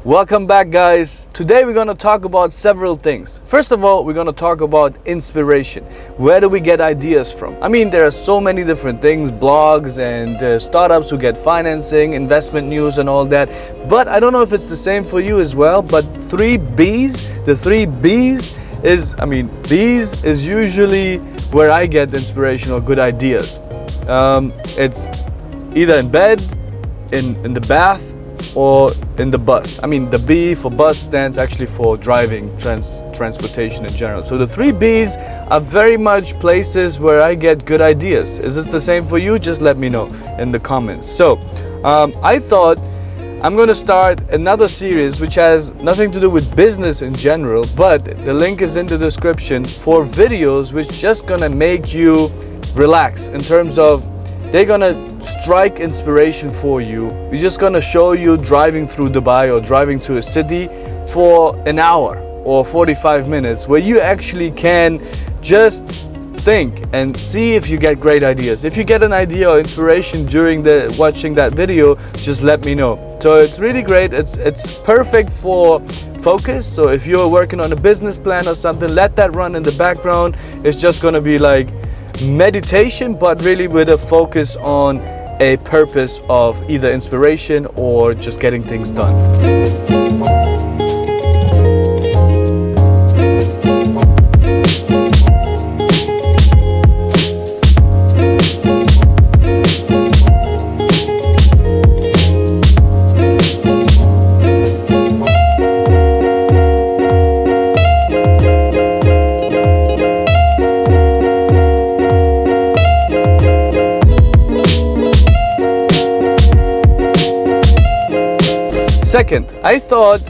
Welcome back, guys. Today we're going to talk about several things. First of all, we're going to talk about inspiration. Where do we get ideas from? I mean, there are so many different things, blogs and startups who get financing, investment news and all that. But I don't know if it's the same for you as well, but the three B's B's is usually where I get inspiration or good ideas. It's either in bed, in the bath, or in the bus. I mean, the B for bus stands actually for driving, transportation in general. So the three B's are very much places where I get good ideas. Is this the same for you? Just let me know in the comments. So I thought I'm going to start another series which has nothing to do with business in general, but the link is in the description for videos which just going to make you relax in terms of they're gonna strike inspiration for you. We're just gonna show you driving through Dubai or driving to a city for an hour or 45 minutes where you actually can just think and see if you get great ideas. If you get an idea or inspiration during watching that video, just let me know. So it's really great. It's perfect for focus. So if you're working on a business plan or something, let that run in the background. It's just gonna be like meditation, but really with a focus on a purpose of either inspiration or just getting things done. Second, I thought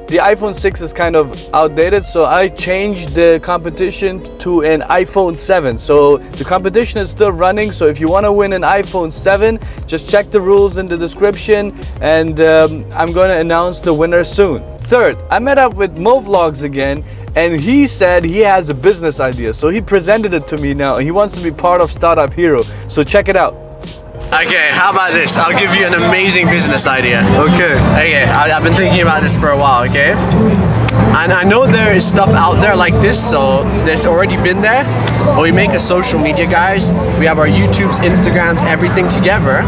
the iPhone 6 is kind of outdated, so I changed the competition to an iPhone 7. So the competition is still running, so if you want to win an iPhone 7, just check the rules in the description, and I'm going to announce the winner soon. Third, I met up with Movlogs again, and he said he has a business idea, so he presented it to me now. He wants to be part of Startup Hero, so check it out. Okay, how about this? I'll give you an amazing business idea. Okay. Okay, I've been thinking about this for a while, okay? And I know there is stuff out there like this, so there's already been there. But we make a social media, guys. We have our YouTubes, Instagrams, everything together.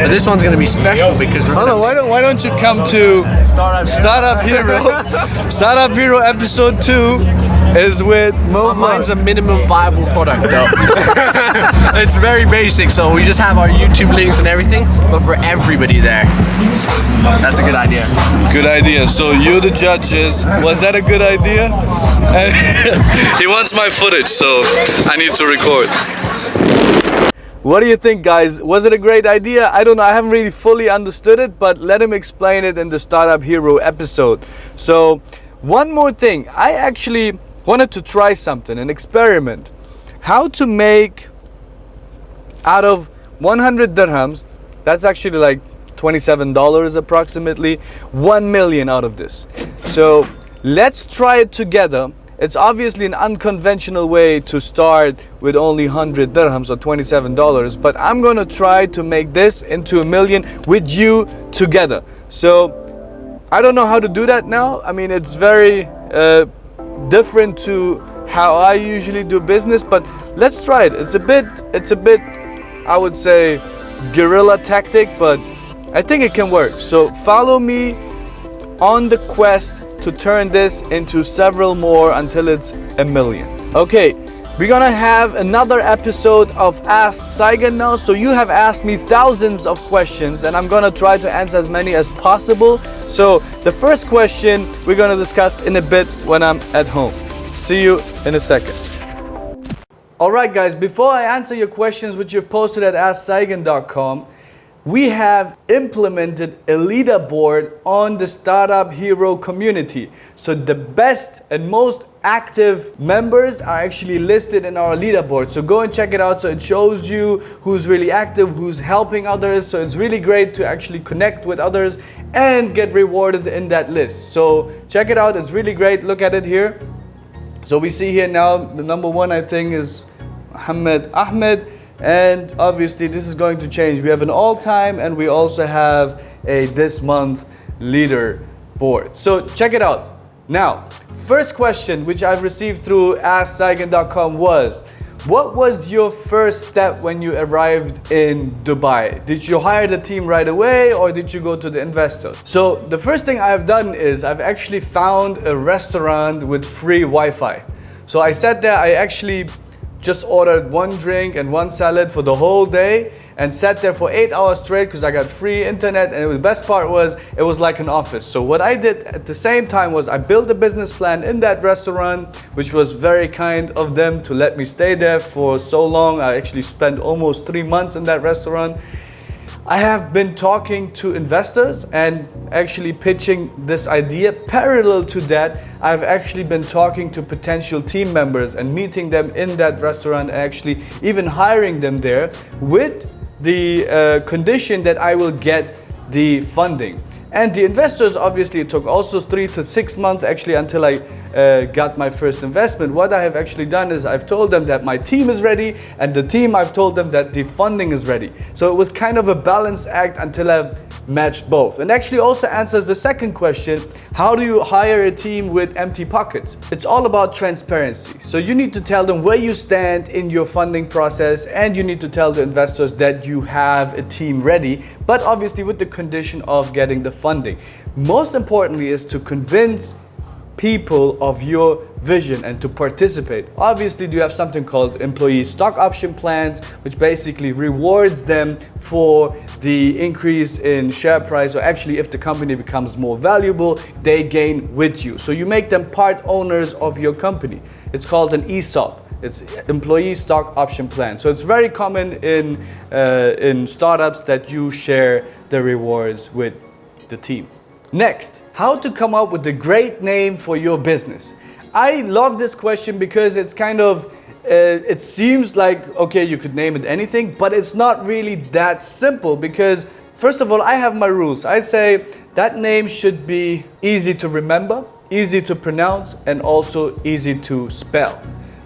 But this one's gonna be special because we're why don't you come to Startup Hero? Startup Hero episode 2 is with Movlogs. Mine's a minimum viable product though. It's very basic, so we just have our YouTube links and everything, but for everybody there. That's a good idea. Good idea. So you're the judges. Was that a good idea? He wants my footage, so I need to record. What do you think, guys? Was it a great idea? I don't know. I haven't really fully understood it, but let him explain it in the Startup Hero episode. So one more thing. I actually wanted to try something, an experiment. How to make out of 100 dirhams, that's actually like $27 approximately, 1 million out of this. So let's try it together. It's obviously an unconventional way to start with only 100 dirhams or $27, but I'm gonna try to make this into 1 million with you together. So I don't know how to do that now. I mean, it's very different to how I usually do business, but let's try it. It's a bit, I would say, guerrilla tactic, but I think it can work. So follow me on the quest to turn this into several more until it's 1 million. Okay, we're gonna have another episode of Ask Saigon now. So you have asked me thousands of questions and I'm gonna try to answer as many as possible. So the first question we're gonna discuss in a bit when I'm at home. See you in a second. Alright guys, before I answer your questions which you've posted at AskSaigon.com, we have implemented a leaderboard on the Startup Hero community. So the best and most active members are actually listed in our leaderboard. So go and check it out. So it shows you who's really active, who's helping others. So it's really great to actually connect with others and get rewarded in that list. So check it out. It's really great. Look at it here. So we see here now the number one, I think, is Muhammad Ahmed. And obviously this is going to change. We have an all-time and we also have a this month leader board. So check it out. Now, first question which I've received through AskSaigan.com was, what was your first step when you arrived in Dubai? Did you hire the team right away or did you go to the investors? So the first thing I've done is I've actually found a restaurant with free Wi-Fi. So I sat there, I actually just ordered one drink and one salad for the whole day and sat there for 8 hours straight because I got free internet, and the best part was it was like an office. So what I did at the same time was I built a business plan in that restaurant, which was very kind of them to let me stay there for so long. I actually spent almost 3 months in that restaurant. I have been talking to investors and actually pitching this idea. Parallel to that, I've actually been talking to potential team members and meeting them in that restaurant, and actually even hiring them there with the condition that I will get the funding. And the investors, obviously it took also 3 to 6 months actually until I got my first investment. What I have actually done is I've told them that my team is ready, and the team, I've told them that the funding is ready. So it was kind of a balance act until I've matched both. And actually also answers the second question, how do you hire a team with empty pockets? It's all about transparency. So you need to tell them where you stand in your funding process, and you need to tell the investors that you have a team ready, but obviously with the condition of getting the funding. Most importantly is to convince people of your vision and to participate. Obviously, you have something called employee stock option plans, which basically rewards them for the increase in share price, or actually if the company becomes more valuable, they gain with you. So you make them part owners of your company. It's called an ESOP. It's employee stock option plan. So it's very common in startups that you share the rewards with the team. Next, how to come up with a great name for your business. I love this question because it's kind of, it seems like, okay, you could name it anything, but it's not really that simple because, first of all, I have my rules. I say that name should be easy to remember, easy to pronounce, and also easy to spell.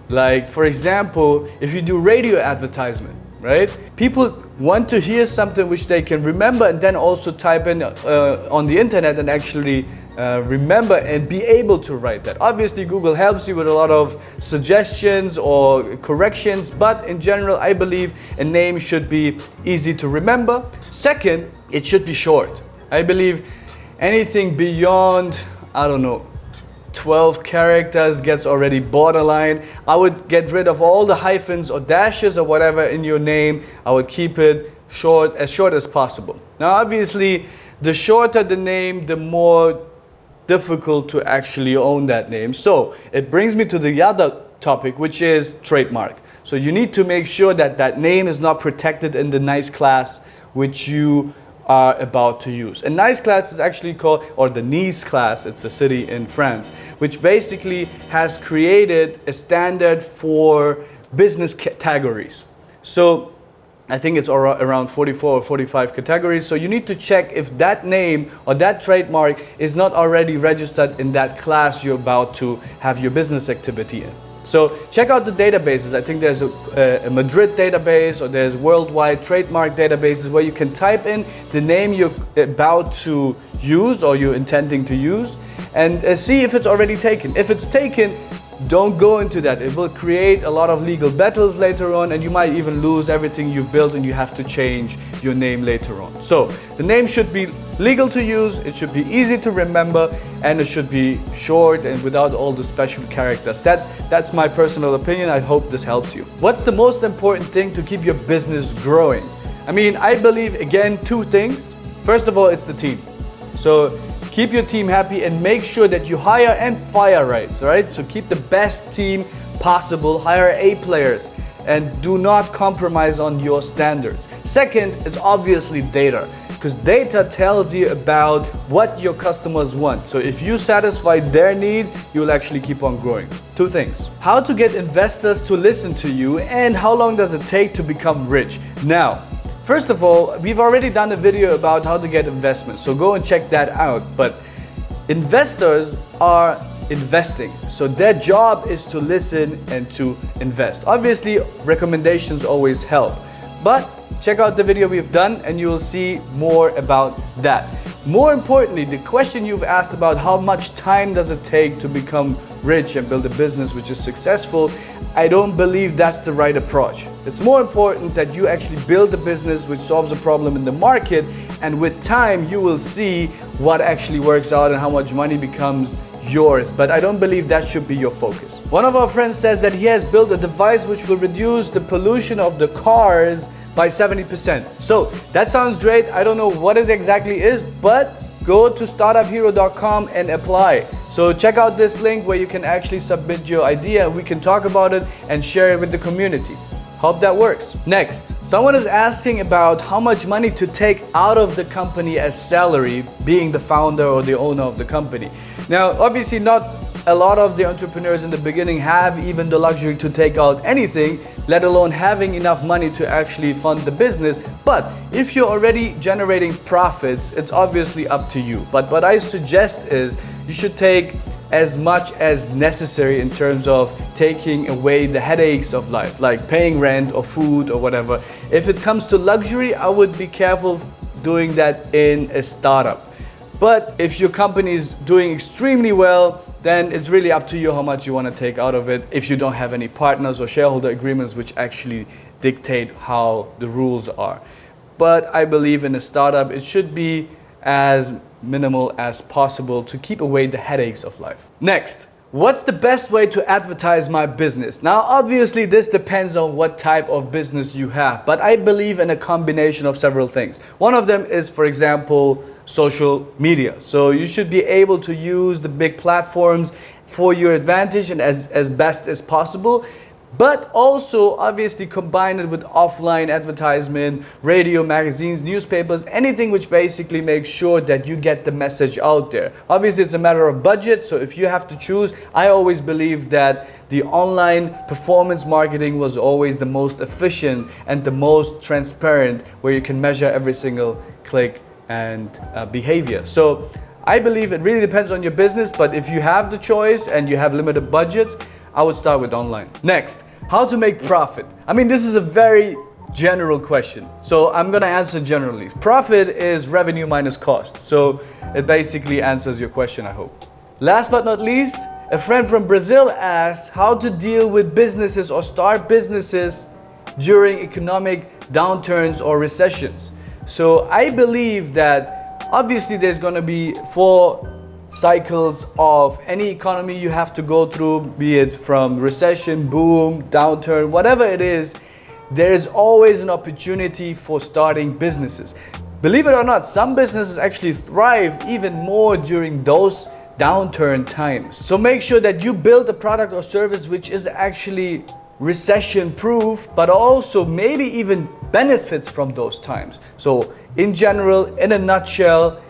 Like, for example, if you do radio advertisement, right? People want to hear something which they can remember and then also type in on the internet and actually remember and be able to write that. Obviously, Google helps you with a lot of suggestions or corrections, but in general, I believe a name should be easy to remember. Second, it should be short. I believe anything beyond, I don't know, 12 characters gets already borderline. I would get rid of all the hyphens or dashes or whatever in your name. I would keep it short as possible. Now, obviously, the shorter the name, the more difficult to actually own that name. So it brings me to the other topic, which is trademark. So you need to make sure that that name is not protected in the NICE class which you are about to use. And NICE class is actually called, or the Nice class, it's a city in France, which basically has created a standard for business categories. So I think it's around 44 or 45 categories. So you need to check if that name or that trademark is not already registered in that class you're about to have your business activity in. So check out the databases. I think there's a Madrid database, or there's worldwide trademark databases where you can type in the name you're about to use or you're intending to use, and see if it's already taken. If it's taken, don't go into that. It will create a lot of legal battles later on, and you might even lose everything you've built and you have to change your name later on. So the name should be legal to use, it should be easy to remember, and it should be short and without all the special characters. That's my personal opinion. I hope this helps you. What's the most important thing to keep your business growing? I mean, I believe, again, two things. First of all, it's the team. So keep your team happy and make sure that you hire and fire right, right? So keep the best team possible, hire A players, and do not compromise on your standards. Second is obviously data, because data tells you about what your customers want. So if you satisfy their needs, you will actually keep on growing. Two things: how to get investors to listen to you, and how long does it take to become rich? Now, first of all, we've already done a video about how to get investment, so go and check that out. But investors are investing, so their job is to listen and to invest. Obviously, recommendations always help, but check out the video we've done and you will see more about that. More importantly, the question you've asked about how much time does it take to become rich and build a business which is successful, I don't believe that's the right approach. It's more important that you actually build a business which solves a problem in the market, and with time you will see what actually works out and how much money becomes yours. But I don't believe that should be your focus. One of our friends says that he has built a device which will reduce the pollution of the cars by 70%. So that sounds great. I don't know what it exactly is, but go to startuphero.com and apply. So check out this link where you can actually submit your idea and we can talk about it and share it with the community. Hope that works. Next, someone is asking about how much money to take out of the company as salary, being the founder or the owner of the company. Now, obviously not a lot of the entrepreneurs in the beginning have even the luxury to take out anything, let alone having enough money to actually fund the business. But if you're already generating profits, it's obviously up to you. But what I suggest is you should take as much as necessary in terms of taking away the headaches of life, like paying rent or food or whatever. If it comes to luxury, I would be careful doing that in a startup. But if your company is doing extremely well, then it's really up to you how much you want to take out of it if you don't have any partners or shareholder agreements which actually dictate how the rules are. But I believe in a startup, it should be as minimal as possible to keep away the headaches of life. Next, what's the best way to advertise my business? Now, obviously this depends on what type of business you have, but I believe in a combination of several things. One of them is, for example, social media. So you should be able to use the big platforms for your advantage and as best as possible. But also obviously combine it with offline advertisement, radio, magazines, newspapers, anything which basically makes sure that you get the message out there. Obviously it's a matter of budget, so if you have to choose, I always believe that the online performance marketing was always the most efficient and the most transparent, where you can measure every single click and behavior. So I believe it really depends on your business, but if you have the choice and you have limited budget, I would start with online. Next, how to make profit. I mean, this is a very general question, so I'm gonna answer generally. Profit is revenue minus cost, so it basically answers your question, I hope. Last but not least, a friend from Brazil asks how to deal with businesses or start businesses during economic downturns or recessions. So I believe that obviously there's gonna be 4 cycles of any economy you have to go through, be it from recession, boom, downturn, whatever it is, there is always an opportunity for starting businesses. Believe it or not, some businesses actually thrive even more during those downturn times. So make sure that you build a product or service which is actually recession proof, but also maybe even benefits from those times. So in general, in a nutshell,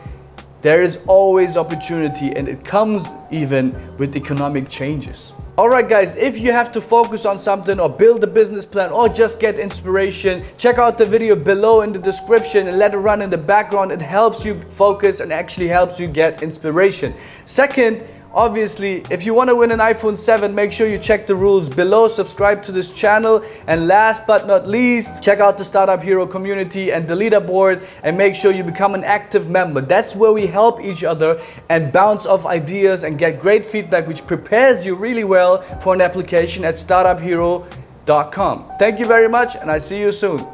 there is always opportunity, and it comes even with economic changes. Alright guys, if you have to focus on something or build a business plan or just get inspiration, check out the video below in the description and let it run in the background. It helps you focus and actually helps you get inspiration. Second, obviously, if you want to win an iPhone 7, make sure you check the rules below, subscribe to this channel, and last but not least, check out the Startup Hero community and the leaderboard and make sure you become an active member. That's where we help each other and bounce off ideas and get great feedback, which prepares you really well for an application at startuphero.com. Thank you very much, and I see you soon.